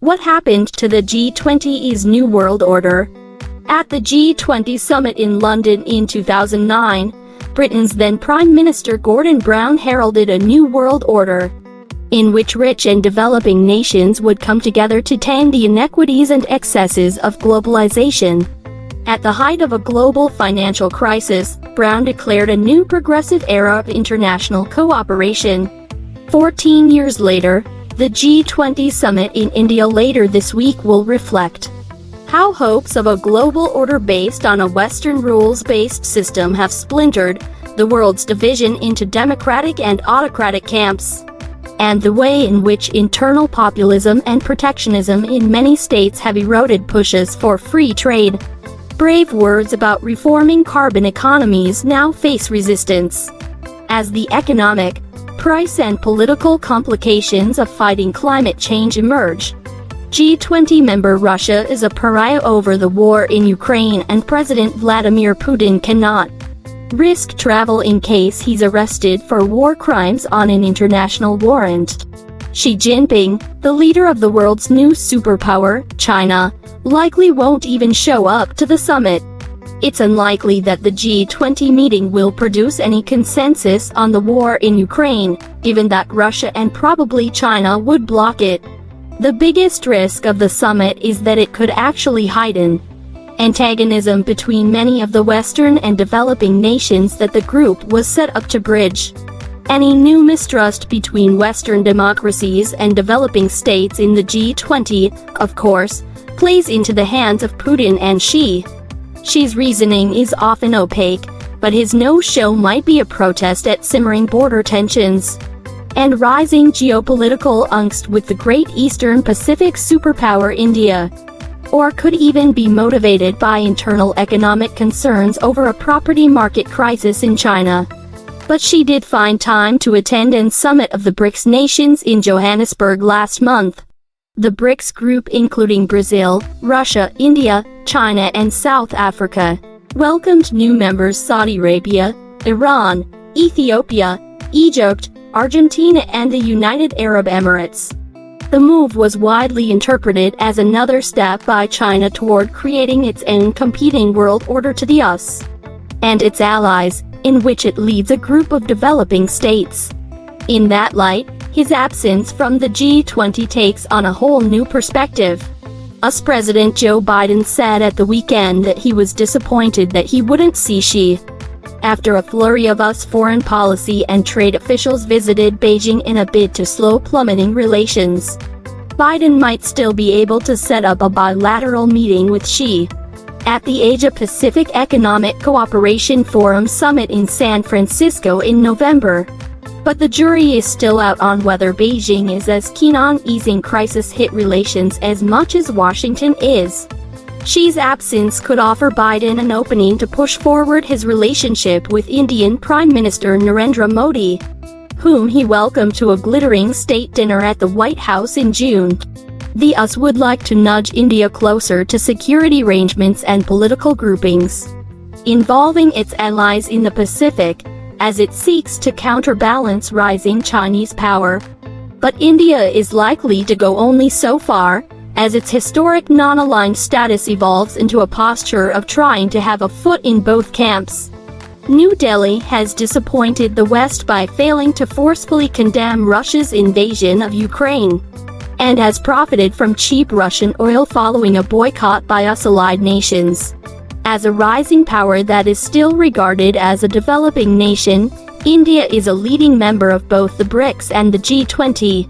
What happened to the G20's New World Order? At the G20 summit in London in 2009, Britain's then Prime Minister Gordon Brown heralded a new world order, in which rich and developing nations would come together to tame the inequities and excesses of globalization. At the height of a global financial crisis, Brown declared a new progressive era of international cooperation. 14 years later, the G20 summit in India later this week will reflect how hopes of a global order based on a Western rules-based system have splintered the world's division into democratic and autocratic camps, and the way in which internal populism and protectionism in many states have eroded pushes for free trade. Brave words about reforming carbon economies now face resistance, as the economic, price and political complications of fighting climate change emerge. G20 member Russia is a pariah over the war in Ukraine, and President Vladimir Putin cannot risk travel in case he's arrested for war crimes on an international warrant. Xi Jinping, the leader of the world's new superpower, China, likely won't even show up to the summit. It's unlikely that the G20 meeting will produce any consensus on the war in Ukraine, given that Russia and probably China would block it. The biggest risk of the summit is that it could actually heighten antagonism between many of the Western and developing nations that the group was set up to bridge. Any new mistrust between Western democracies and developing states in the G20, of course, plays into the hands of Putin and Xi. Xi's reasoning is often opaque, but his no-show might be a protest at simmering border tensions and rising geopolitical angst with the great Eastern Pacific superpower India, or could even be motivated by internal economic concerns over a property market crisis in China. But Xi did find time to attend a summit of the BRICS nations in Johannesburg last month. The BRICS group, including Brazil, Russia, India, China and South Africa, welcomed new members Saudi Arabia, Iran, Ethiopia, Egypt, Argentina and the United Arab Emirates. The move was widely interpreted as another step by China toward creating its own competing world order to the US and its allies, in which it leads a group of developing states. In that light, his absence from the G20 takes on a whole new perspective. US President Joe Biden said at the weekend that he was disappointed that he wouldn't see Xi, after a flurry of US foreign policy and trade officials visited Beijing in a bid to slow plummeting relations. Biden might still be able to set up a bilateral meeting with Xi at the Asia-Pacific Economic Cooperation Forum Summit in San Francisco in November. But the jury is still out on whether Beijing is as keen on easing crisis-hit relations as much as Washington is. Xi's absence could offer Biden an opening to push forward his relationship with Indian Prime Minister Narendra Modi, whom he welcomed to a glittering state dinner at the White House in June. The US would like to nudge India closer to security arrangements and political groupings involving its allies in the Pacific, as it seeks to counterbalance rising Chinese power. But India is likely to go only so far, as its historic non-aligned status evolves into a posture of trying to have a foot in both camps. New Delhi has disappointed the West by failing to forcefully condemn Russia's invasion of Ukraine, and has profited from cheap Russian oil following a boycott by US allied nations. As a rising power that is still regarded as a developing nation, India is a leading member of both the BRICS and the G20.